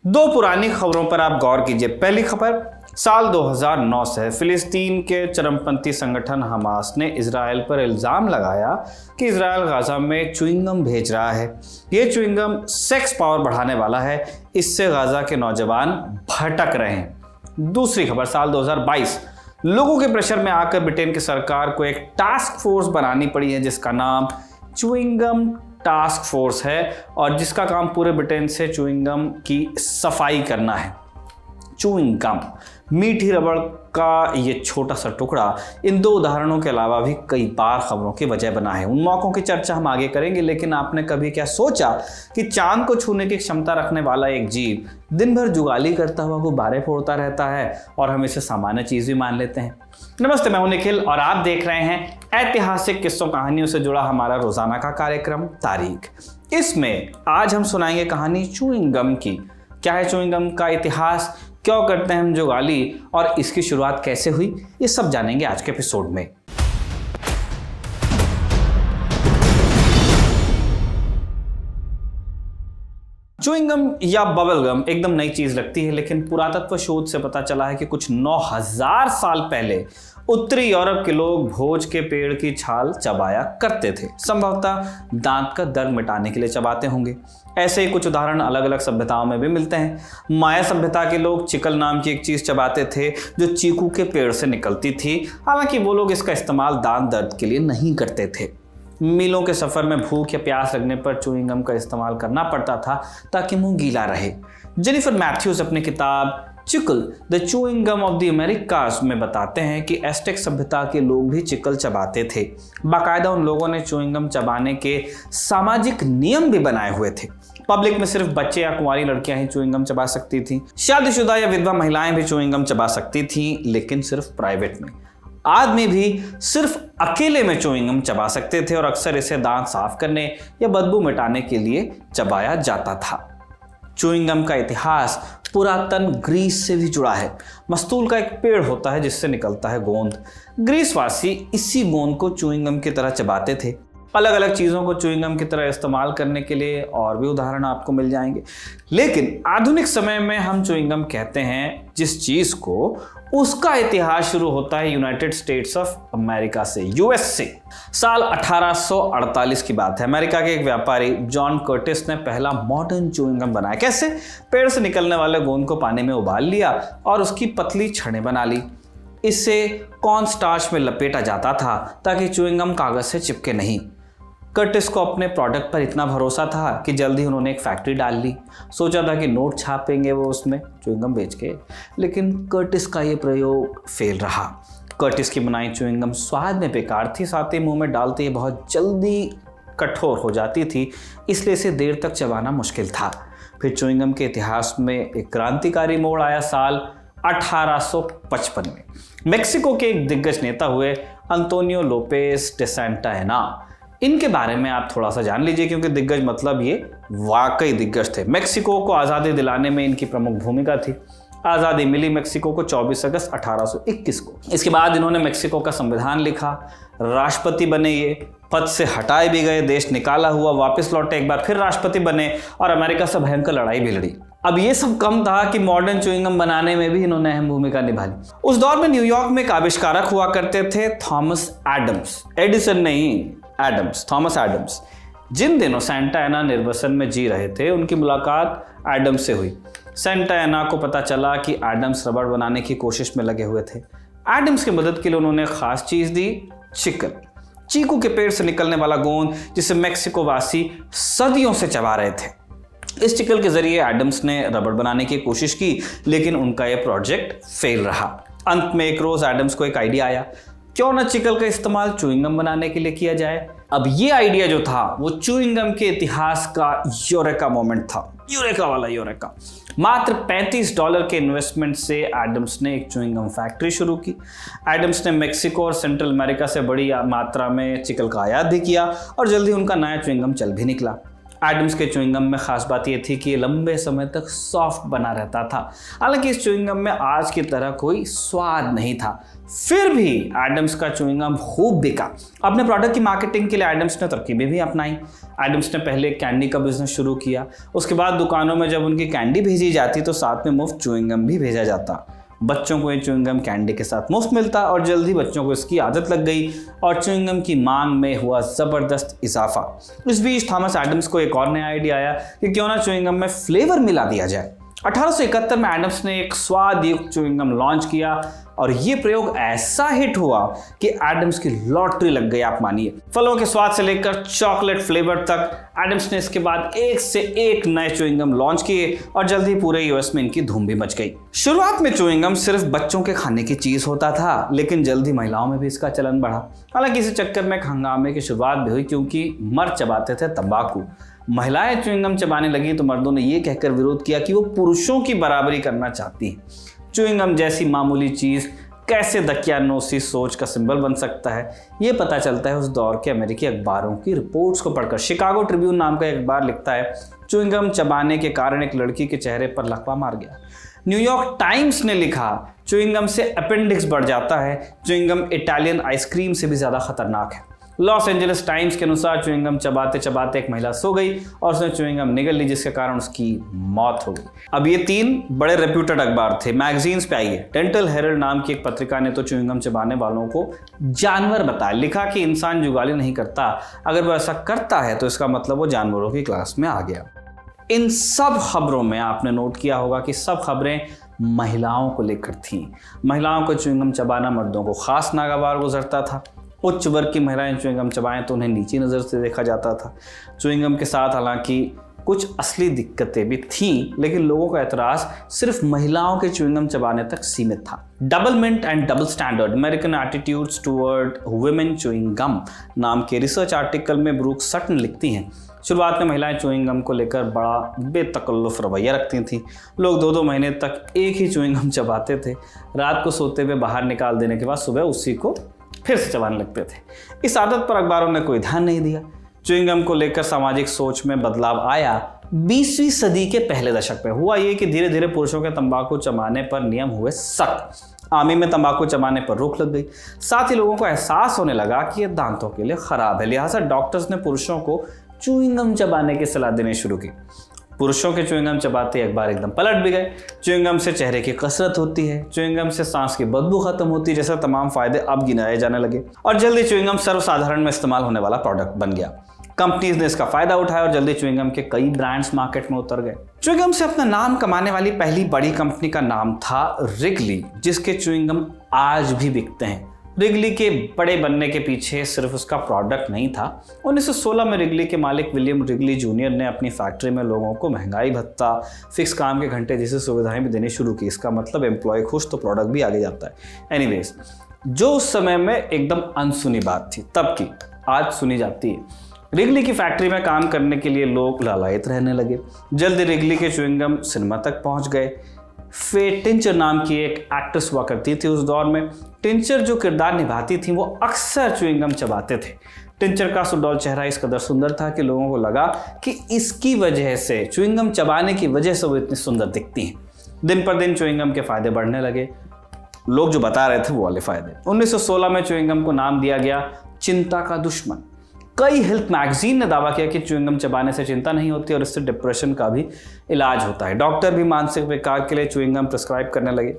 दो पुरानी खबरों पर आप गौर कीजिए। पहली खबर साल 2009 से फिलिस्तीन के चरमपंथी संगठन हमास ने इजराइल पर इल्ज़ाम लगाया कि इजराइल गाजा में च्युइंगम भेज रहा है। ये च्युइंगम सेक्स पावर बढ़ाने वाला है, इससे गाजा के नौजवान भटक रहे हैं। दूसरी खबर साल 2022 लोगों के प्रेशर में आकर ब्रिटेन की सरकार को एक टास्क फोर्स बनानी पड़ी है जिसका नाम च्युइंगम टास्क फोर्स है और जिसका काम पूरे ब्रिटेन से च्युइंगम की सफाई करना है। च्युइंगम मीठी रबड़ का ये छोटा सा टुकड़ा इन दो उदाहरणों के अलावा भी कई बार खबरों की वजह बना है। उन मौकों की चर्चा हम आगे करेंगे, लेकिन आपने कभी क्या सोचा कि चांद को छूने की क्षमता रखने वाला एक जीव दिन भर जुगाली करता हुआ गुब्बारे फोड़ता रहता है और हम इसे सामान्य चीज भी मान लेते हैं। नमस्ते, मैं हूं निखिल और आप देख रहे हैं ऐतिहासिक किस्सों कहानियों से जुड़ा हमारा रोजाना का कार्यक्रम तारीख। इसमें आज हम सुनाएंगे कहानी च्युइंगम की। क्या है च्युइंगम का इतिहास, क्यों करते हैं हम जुगाली और इसकी शुरुआत कैसे हुई, ये सब जानेंगे आज के एपिसोड में। च्युइंगम या बबल गम एकदम नई चीज लगती है, लेकिन पुरातत्व शोध से पता चला है कि कुछ 9000 साल पहले उत्तरी यूरोप के लोग भोज के पेड़ की छाल चबाया करते थे। संभवतः दांत का दर्द मिटाने के लिए चबाते होंगे। ऐसे ही कुछ उदाहरण अलग अलग सभ्यताओं में भी मिलते हैं। माया सभ्यता के लोग चिकल नाम की एक चीज चबाते थे जो चीकू के पेड़ से निकलती थी। हालांकि वो लोग इसका इस्तेमाल दांत दर्द के लिए नहीं करते थे। मीलों के सफर में भूख या प्यास लगने पर च्युइंगम का इस्तेमाल करना पड़ता था ताकि मुंह गीला रहे। जेनिफर मैथ्यूज अपनी किताब chicle the chewing gum of the Americas में बताते हैं कि एस्टेक सभ्यता के लोग भी चिकल चबाते थे। बाकायदा उन लोगों ने च्युइंगम चबाने के सामाजिक नियम भी बनाए हुए थे। पब्लिक में सिर्फ बच्चे या कुंवारी लड़कियां ही च्युइंगम चबा सकती थी। शादीशुदा या विधवा महिलाएं भी च्युइंगम चबा सकती थी, लेकिन सिर्फ प्राइवेट में। आदमी भी सिर्फ अकेले में च्युइंगम चबा सकते थे और अक्सर इसे दांत साफ करने या बदबू मिटाने के लिए चबाया जाता था। च्युइंगम का इतिहास पुरातन ग्रीस से भी जुड़ा है। मस्तूल का एक पेड़ होता है जिससे निकलता है गोंद। ग्रीसवासी इसी गोंद को च्युइंगम की तरह चबाते थे। अलग अलग चीज़ों को च्युइंगम की तरह इस्तेमाल करने के लिए और भी उदाहरण आपको मिल जाएंगे, लेकिन आधुनिक समय में हम च्युइंगम कहते हैं जिस चीज़ को, उसका इतिहास शुरू होता है यूनाइटेड स्टेट्स ऑफ अमेरिका से, यूएस से। साल 1848 की बात है। अमेरिका के एक व्यापारी जॉन कर्टिस ने पहला मॉडर्न च्युइंगम बनाया। कैसे? पेड़ से निकलने वाले गोंद को पानी में उबाल लिया और उसकी पतली छड़ें बना ली। इसे कॉर्न स्टार्च में लपेटा जाता था ताकि च्युइंगम कागज से चिपके नहीं। कर्टिस को अपने प्रोडक्ट पर इतना भरोसा था कि जल्दी उन्होंने एक फैक्ट्री डाल ली। सोचा था कि नोट छापेंगे वो उसमें च्युइंगम बेच के, लेकिन कर्टिस का ये प्रयोग फेल रहा। कर्टिस की बनाई च्युइंगम स्वाद में बेकार थी, साथ ही मुंह में डालते ही बहुत जल्दी कठोर हो जाती थी, इसलिए इसे देर तक चबाना मुश्किल था। फिर च्युइंगम के इतिहास में एक क्रांतिकारी मोड़ आया साल 1855 में। मेक्सिको के एक दिग्गज नेता हुए अंतोनियो लोपेस डे सेंटा एना। इनके बारे में आप थोड़ा सा जान लीजिए, क्योंकि दिग्गज मतलब ये वाकई दिग्गज थे। मेक्सिको को आज़ादी दिलाने में इनकी प्रमुख भूमिका थी। आज़ादी मिली मेक्सिको को 24 अगस्त 1821 को। इसके बाद इन्होंने मेक्सिको का संविधान लिखा, राष्ट्रपति बने, ये पद से हटाए भी गए, देश निकाला हुआ, वापस लौटे, एक बार फिर राष्ट्रपति बने और अमेरिका से भयंकर लड़ाई भी लड़ी। अब ये सब कम था कि मॉडर्न च्युइंगम बनाने में भी इन्होंने अहम भूमिका निभाई। उस दौर में न्यूयॉर्क में एक आविष्कारक हुआ करते थे, थॉमस एडम्स। एडिसन नहीं, एडम्स, थॉमस एडम्स। जिन दिनों सेंटा एना निर्वसन में जी रहे थे, उनकी मुलाकात एडम्स से हुई। सेंटा एना को पता चला कि एडम्स रबड़ बनाने की कोशिश में लगे हुए थे। एडम्स की मदद के लिए उन्होंने खास चीज दी, चिकल, चीकू के पेड़ से निकलने वाला गोंद, जिसे मेक्सिको वासी सदियों से चबा रहे थे। इस चिकल के जरिए एडम्स ने रबड़ बनाने की कोशिश की, लेकिन उनका यह प्रोजेक्ट फेल रहा। अंत में एक रोज एडम्स को एक आइडिया आया, क्यों ना चिकल का इस्तेमाल च्युइंगम बनाने के लिए किया जाए। अब ये आइडिया जो था वो च्युइंगम के इतिहास का यूरेका मोमेंट था, यूरेका वाला यूरेका। मात्र $35 के इन्वेस्टमेंट से एडम्स ने एक च्युइंगम फैक्ट्री शुरू की। एडम्स ने मेक्सिको और सेंट्रल अमेरिका से बड़ी मात्रा में चिकल का आयात भी किया और जल्दी उनका नया च्युइंगम चल भी निकला। एडम्स के च्युइंगम में खास बात यह थी कि ये लंबे समय तक सॉफ्ट बना रहता था। हालांकि इस च्युइंगम में आज की तरह कोई स्वाद नहीं था, फिर भी एडम्स का च्युइंगम खूब बिका। अपने प्रोडक्ट की मार्केटिंग के लिए एडम्स ने तरकीबें भी अपनाई। एडम्स ने पहले कैंडी का बिजनेस शुरू किया, उसके बाद दुकानों में जब उनकी कैंडी भेजी जाती तो साथ में मुफ्त च्युइंगम भी भेजा जाता। बच्चों को ये च्युइंगम कैंडी के साथ मुफ्त मिलता और जल्दी बच्चों को इसकी आदत लग गई और च्युइंगम की मांग में हुआ ज़बरदस्त इजाफा। इस बीच थॉमस एडम्स को एक और नया आइडिया आया कि क्यों ना च्युइंगम में फ्लेवर मिला दिया जाए। 1871 में एडम्स ने एक स्वाद युक्त च्युइंगम लॉन्च किया और ये प्रयोग ऐसा हिट हुआ कि एडम्स की लॉटरी लग गई, आप मानिए। फलों के स्वाद से लेकर चॉकलेट फ्लेवर तक एडम्स ने इसके बाद एक से एक नए च्युइंगम लॉन्च किए और जल्दी पूरे यूएस में इनकी धूम भी मच गई। शुरुआत में च्युइंगम सिर्फ बच्चों के खाने की चीज होता था, लेकिन जल्दी महिलाओं में भी इसका चलन बढ़ा। हालांकि इसी चक्कर में एक हंगामे की शुरुआत भी हुई, क्योंकि मर्द चबाते थे तंबाकू। महिलाएं च्युइंगम चबाने लगी तो मर्दों ने यह कहकर विरोध किया कि वो पुरुषों की बराबरी करना चाहती हैं। च्युइंगम जैसी मामूली चीज कैसे दकियानूसी सोच का सिंबल बन सकता है, ये पता चलता है उस दौर के अमेरिकी अखबारों की रिपोर्ट्स को पढ़कर। शिकागो ट्रिब्यून नाम का एक अखबार लिखता है, च्युइंगम चबाने के कारण एक लड़की के चेहरे पर लकवा मार गया। न्यूयॉर्क टाइम्स ने लिखा, च्युइंगम से अपेंडिक्स बढ़ जाता है, च्युइंगम इटालियन आइसक्रीम से भी ज्यादा खतरनाक है। लॉस एंजलिस टाइम्स के अनुसार च्युइंगम चबाते चबाते एक महिला सो गई और उसने च्युइंगम निगल ली, जिसके कारण उसकी मौत हो गई। अब ये 3 बड़े रेप्यूटेड अखबार थे, मैगजीन्स पे आइए। डेंटल हेरल्ड नाम की एक पत्रिका ने तो च्युइंगम चबाने वालों को जानवर बताया। लिखा कि इंसान जुगाली नहीं करता, अगर वो ऐसा करता है तो इसका मतलब वो जानवरों की क्लास में आ गया। इन सब खबरों में आपने नोट किया होगा कि सब खबरें महिलाओं को लेकर थी। महिलाओं को च्युइंगम चबाना मर्दों को खास नागवार गुजरता था। उच्च वर्ग की महिलाएं च्युइंगम चबाएं तो उन्हें नीची नज़र से देखा जाता था। च्युइंगम के साथ हालांकि कुछ असली दिक्कतें भी थीं, लेकिन लोगों का एतराज़ सिर्फ महिलाओं के च्युइंगम चबाने तक सीमित था। Doublemint and double standard American attitudes toward women chewing gum नाम के रिसर्च आर्टिकल में ब्रूक सटन लिखती हैं, शुरुआत में महिलाएं च्युइंग गम को लेकर बड़ा बेतकल्लुफ़ रवैया रखती थी। लोग 2-2 महीने तक एक ही च्युइंग गम चबाते थे। रात को सोते हुए बाहर निकाल देने के बाद सुबह उसी को फिर से चबाने लगते थे। इस आदत पर अखबारों ने कोई ध्यान नहीं दिया। च्युइंग गम को लेकर सामाजिक सोच में बदलाव आया 20वीं सदी के पहले दशक में। हुआ ये कि धीरे धीरे पुरुषों के तंबाकू चबाने पर नियम हुए सख्त। आर्मी में तंबाकू चबाने पर रोक लग गई। साथ ही लोगों को एहसास होने लगा कि यह दांतों के लिए खराब है, लिहाजा डॉक्टर्स ने पुरुषों को च्युइंग गम चबाने की सलाह देनी शुरू की। पुरुषों के च्युइंग गम चबाते एक बार एकदम पलट भी गए। च्युइंग गम से चेहरे की कसरत होती है, च्युइंग गम से सांस की बदबू खत्म होती है, जैसे तमाम फायदे अब गिनाए जाने लगे और जल्दी च्युइंग गम सर्वसाधारण में इस्तेमाल होने वाला प्रोडक्ट बन गया। कंपनीज ने इसका फायदा उठाया और जल्दी च्युइंग गम के कई ब्रांड्स मार्केट में उतर गए। च्युइंग गम से अपना नाम कमाने वाली पहली बड़ी कंपनी का नाम था रिगली, जिसके च्युइंग गम आज भी बिकते हैं। रिगली के बड़े बनने के पीछे सिर्फ उसका प्रोडक्ट नहीं था। 1916 में रिगली के मालिक विलियम रिगली जूनियर ने अपनी फैक्ट्री में लोगों को महंगाई भत्ता, फिक्स काम के घंटे जैसी सुविधाएं भी देनी शुरू की। इसका मतलब एम्प्लॉय खुश तो प्रोडक्ट भी आगे जाता है। एनीवेज, जो उस समय में एकदम अनसुनी बात थी तब की, आज सुनी जाती है। रिगली की फैक्ट्री में काम करने के लिए लोग लालायित रहने लगे। जल्दी रिगली के च्युइंग गम सिनेमा तक पहुंच गए। फे टिंचर नाम की एक एक्ट्रेस हुआ करती थी उस दौर में। टिंचर जो किरदार निभाती थी वो अक्सर च्युइंग गम चबाते थे। टिंचर का सुडौल चेहरा इस कदर सुंदर था कि लोगों को लगा कि इसकी वजह से, च्युइंग गम चबाने की वजह से वो इतनी सुंदर दिखती हैं। दिन पर दिन च्युइंग गम के फायदे बढ़ने लगे। लोग जो बता रहे थे वो वाले फायदे। 1916 में च्युइंग गम को नाम दिया गया चिंता का दुश्मन। कई हेल्थ मैगजीन ने दावा किया कि च्युइंग गम चबाने से चिंता नहीं होती और इससे डिप्रेशन का भी इलाज होता है। डॉक्टर भी मानसिक विकार के लिए च्युइंग गम प्रिस्क्राइब करने लगे।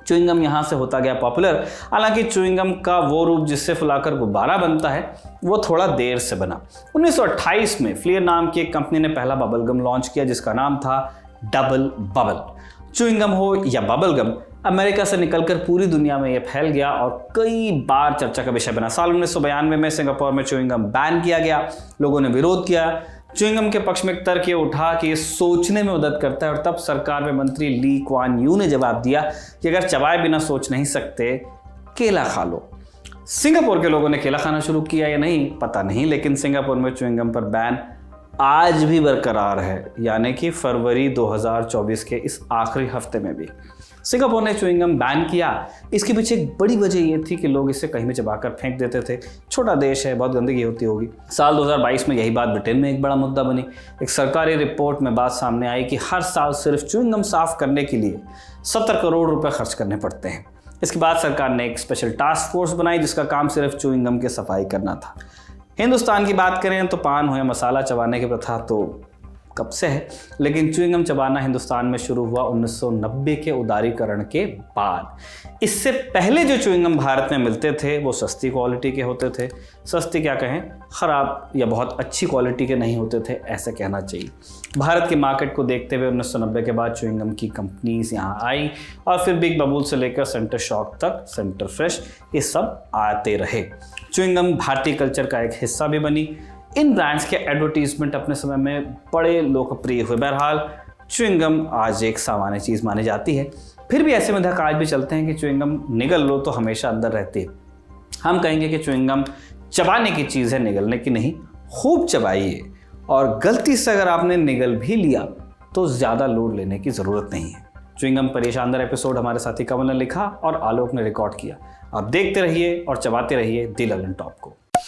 च्युइंग गम यहाँ से होता गया पॉपुलर। हालांकि च्युइंग गम का वो रूप जिससे फुलाकर गुब्बारा बनता है वो थोड़ा देर से बना। 1928 में फ्लियर नाम की एक कंपनी ने पहला बबल गम लॉन्च किया, जिसका नाम था डबल बबल। च्युइंग गम हो या बबल गम, अमेरिका से निकलकर पूरी दुनिया में यह फैल गया और कई बार चर्चा का विषय बना। साल 1992 में सिंगापुर में च्युइंग गम बैन किया गया। लोगों ने विरोध किया। च्युइंग गम के पक्ष में एक तर्क ये उठा कि ये सोचने में मदद करता है और तब सरकार में मंत्री ली क्वान यू ने जवाब दिया कि अगर चबाए बिना सोच नहीं सकते, केला खा लो। सिंगापुर के लोगों ने केला खाना शुरू किया या नहीं पता नहीं, लेकिन सिंगापुर में च्युइंग गम पर बैन आज भी बरकरार है, यानी कि फरवरी 2024 के इस आखिरी हफ्ते में भी। सिंगापुर ने च्युइंगम बैन किया। इसके पीछे एक बड़ी वजह ये थी कि लोग इसे कहीं भी चबाकर फेंक देते थे। छोटा देश है, बहुत गंदगी होती होगी। साल 2022 में यही बात ब्रिटेन में एक बड़ा मुद्दा बनी। एक सरकारी रिपोर्ट में बात सामने आई कि हर साल सिर्फ च्युइंगम साफ करने के लिए 70 करोड़ रुपए खर्च करने पड़ते हैं। इसके बाद सरकार ने एक स्पेशल टास्क फोर्स बनाई जिसका काम सिर्फ च्युइंगम की सफाई करना था। हिंदुस्तान की बात करें तो पान हो या मसाला चबाने की प्रथा तो कब से है, लेकिन च्युइंगम चबाना हिंदुस्तान में शुरू हुआ 1990 के उदारीकरण के बाद। इससे पहले जो च्युइंगम भारत में मिलते थे वो सस्ती क्वालिटी के होते थे। सस्ती क्या कहें, ख़राब या बहुत अच्छी क्वालिटी के नहीं होते थे, ऐसे कहना चाहिए। भारत के मार्केट को देखते हुए 1990 के बाद च्युइंगम की कंपनीज यहाँ आई और फिर बिग बबूल से लेकर सेंटर शॉक तक, सेंटर फ्रेश, ये सब आते रहे। च्युइंगम भारतीय कल्चर का एक हिस्सा भी बनी। इन ब्रांड्स के एडवर्टीजमेंट अपने समय में बड़े लोकप्रिय हुए। बहरहाल च्युइंगम आज एक सामान्य चीज़ मानी जाती है। फिर भी ऐसे मजाक आज भी चलते हैं कि च्युइंगम निगल लो तो हमेशा अंदर रहती है। हम कहेंगे कि च्युइंगम चबाने की चीज़ है, निगलने की नहीं। खूब चबाइए, और गलती से अगर आपने निगल भी लिया तो ज़्यादा लोड लेने की ज़रूरत नहीं है। च्युइंगम पर ये शानदार एपिसोड हमारे साथी कमल ने लिखा और आलोक ने रिकॉर्ड किया। आप देखते रहिए और चबाते रहिए दी ललन टॉप को।